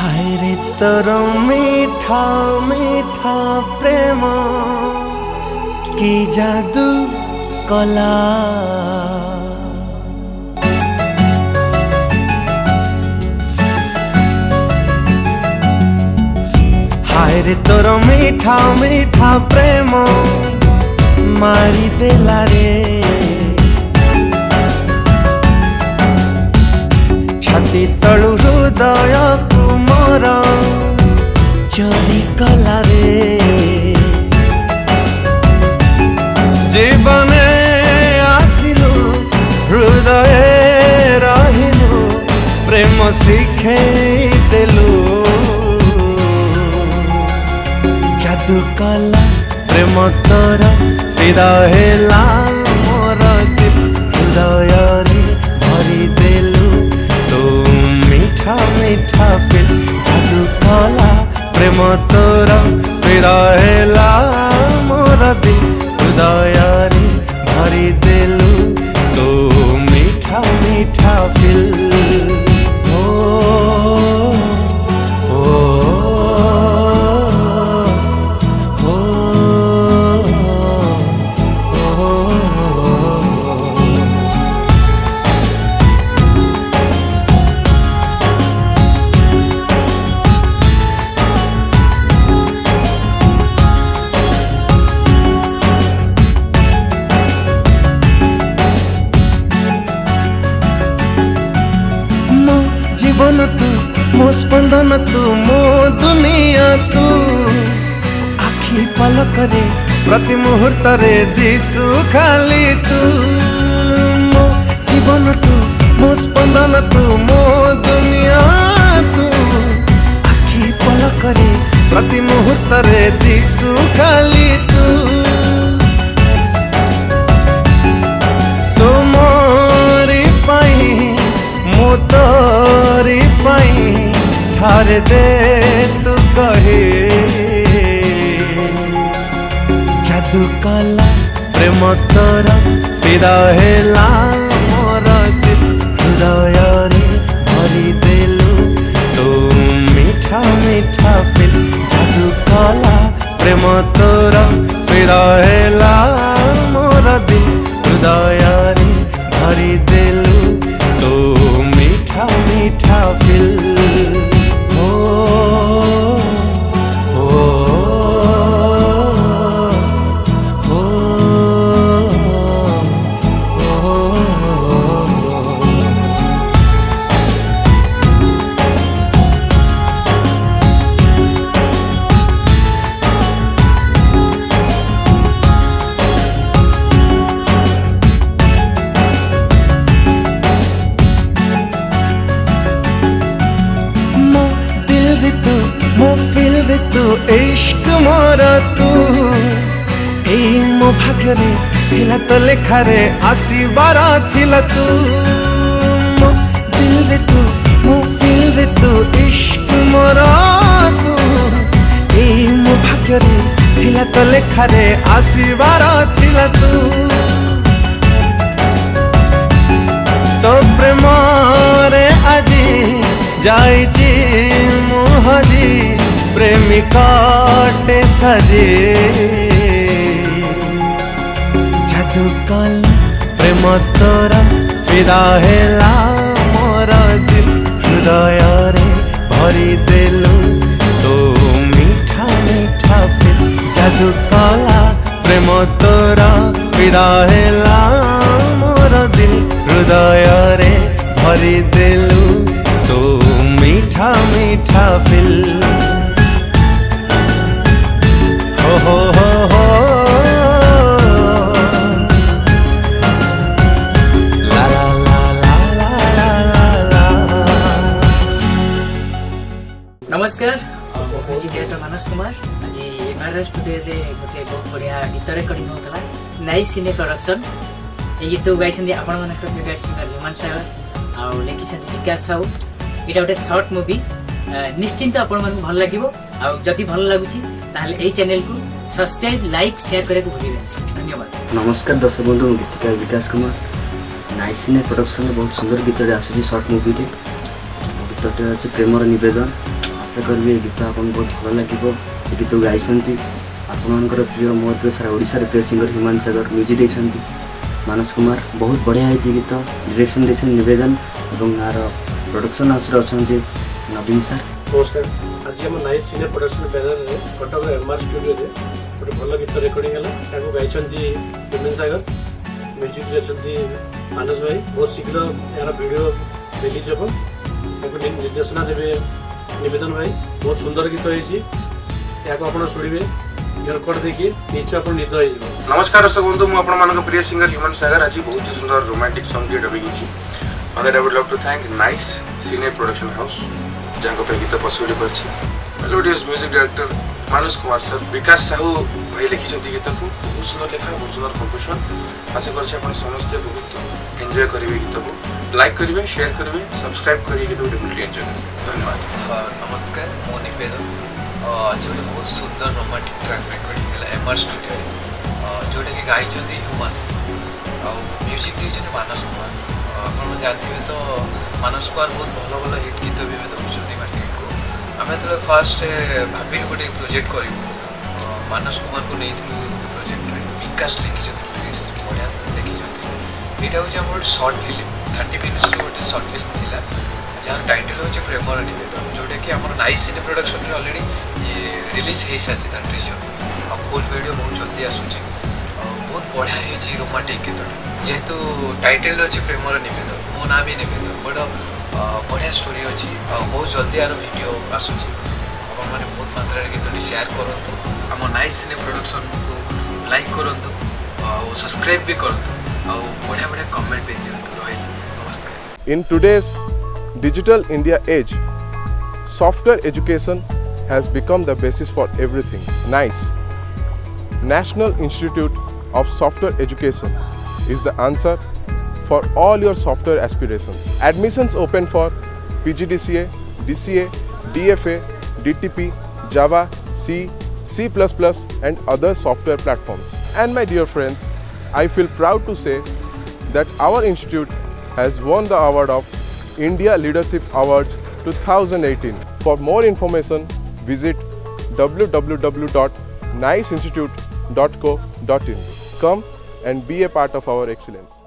हाय रे तोर मीठा मीठा प्रेम की जादू कला। हाय रे तोर मीठा मीठा प्रेम मारी देला रे। छाती तलु हृदय को मोर चोरी कला रे। जीवने आसिलु हृदय रहिलु प्रेम शिखई देलु। जादू कला प्रेम तोर फिदा हेला मोर दिल हृदय रे भरी देलु। मीठा मीठा फिल जादू कला प्रेम तोर फिदा हेला मोर दिल हृदय रे भरी देलु। तो मीठा मीठा फिल जीवन तू मो स्पंदन तू मो दुनिया तू। आखि पलकरे प्रति मुहूर्त रे दिसु खाली तू। मो जीवन तू मो स्पंदन तू मो दुनिया तू। आखि पलकरे प्रति मुहूर्त रे दिसु खाली तू। तुमरी पाई मो तोरी पाई ठार दे तू कहे। जादू कला प्रेम तोर फिदा हेला मोर दिल हृदय रे भरी देलु। तो मीठा मीठा फिल जादू कला प्रेम तोर फिदा हेला मोर दिल हृदय रे भरी देलु। तो मीठा मीठा फिल मो फिल रे तू इश्क मोर तू। ए मो भाग्य रे थिला तो लेखा रे आसीबार थिला तू। मो दिल रे तू मो फिल रे तू इश्क मोर तू। ए मो भाग्य रे थिला तो लेखा रे आसीबार थिला तू। तो प्रेम रे आजी जाइची मु हजी प्रेमिकाटे सजे। जादू कला प्रेम तोर फिदा हेला मोर दिल हृदय रे भरी देलु। तो मीठा मीठा फिल जादू कला प्रेम तोर फिदा हेला मोर दिल हृदय रे भरी देलु। तो मीठा मीठा फिल हो ला ला ला ला ला ला ला। नमस्कार मुझे डायरेक्टर मानस कुमार। आज एमआर स्टूडियो रे गोटे बहुत बढ़िया गीत रेकर्डिंग होता नाइस सिने प्रोडक्शन। ये गीत गाई आपण मन फेवरेट सिंगर ह्यूमन सागर आउ लिखिं विकास साहू। ये गोटे सर्ट मुवी निश्चिंत आपण मन भल लगिवो। आउ जदि भल लागुची ताहले एई चैनल को सब्सक्राइब लाइक शेयर करे को भूलिबे। धन्यवाद। नमस्कार दर्शक बंधु गीतकार विकास कुमार। नाइस सिने प्रोडक्शन बहुत सुंदर गीत आसूची सर्ट मुवी टे। गीतटे अच्छे प्रेमर निवेदन आशा करी गीत आपन बहुत भल लगे। गीत गाई आपणकर प्रिय मोर प्रिय सारा ओडिशार प्रिय सिंगर हिमांशु सागर म्यूजिक देते मानस कुमार बहुत बढ़िया है गीत डायरेक्शन देते निवेदन और यार प्रोडक्शन हाउस अच्छा नवीन सर। नमस्कार। आज आम नाइस सिने प्रोडक्शन बैनर में कटक एमआर स्टूडियो रे गोटे भल गीत रेकर्डिंग है गाई हिमांशु सागर म्यूजिक अच्छे मानस भाई। बहुत शीघ्र यार वीडियो रिलीज हम निर्देशना देवे निवेदन भाई। बहुत सुंदर गीत होती आप शुणे इयरकड देखिए निश्चय आप निद हो। नमस्कार दर्शक बंधु मुझे प्रिय सिंगर हिमांशु सागर आज बहुत ही सुंदर romantic song dubbing I would love to thank nice cine production house जहाँ गीत पसंद कर music director Manas Kumar sir Vikas Sahu भाई लिखिं गीत को बहुत सुंदर लेखा बहुत सुंदर कंपोजिशन। आशा कर समस्ते बहुत एंजॉय करेंगे गीत को लाइक करेंगे शेयर करेंगे सब्सक्राइब करेंगे गीत को डेफिनेटली एंजॉय करेंगे। धन्यवाद। नमस्कार मो निवेदन आज गोटे बहुत सुंदर रोमांटिक ट्रैक रेकर्डिंग है एमआर स्टूडियो जोटा कि गाई ह्यूमन आ म्यूजिक देते मानस कुमार। आप जानते तो मानस कुमार बहुत भल भल हिट गीत भी दौरान मार्केट को। आम जो फास्ट भाविल गोटे प्रोजेक्ट करूँ मानस कुमार को नहीं प्रोजेक्ट विकास लिखी बढ़िया लिखी यहाँ हूँ आम गोटे सर्ट फिल्म 30 मिनिट्स गोटे सर्ट फिल्म था जहाँ टाइटल हूँ प्रेमर निवेदन जोटा कि आम नाइस सिने प्रोडक्शन रे ऑलरेडी रिलीज हो सारी तार टीजर और फुल वीडियो बहुत जल्दी आसूँ। बहुत बढ़िया है रोमांटिक गीत जेहेतु टाइटल अच्छी प्रेमर निवेदन मो ना भी निवेदन बट बढ़िया स्टोरी अच्छी बहुत जल्दी यार वीडियो आसूँ। आपने बहुत मात्रा गीत शेयर करूँ आम नाइस सिने प्रोडक्शन को लाइक करूँ और सब्सक्राइब भी करूँ और बढ़िया बढ़िया कमेंट भी दिखाँ। रही नमस्कार। In today's digital India age, software education has become the basis for everything. NICE, National Institute of Software Education, is the answer for all your software aspirations. Admissions open for PGDCA, DCA, DFA, DTP, Java, C, C++ and other software platforms. And my dear friends, I feel proud to say that our institute has won the award of India Leadership Awards 2018. For more information, visit www.niceinstitute.co.in. Come and be a part of our excellence.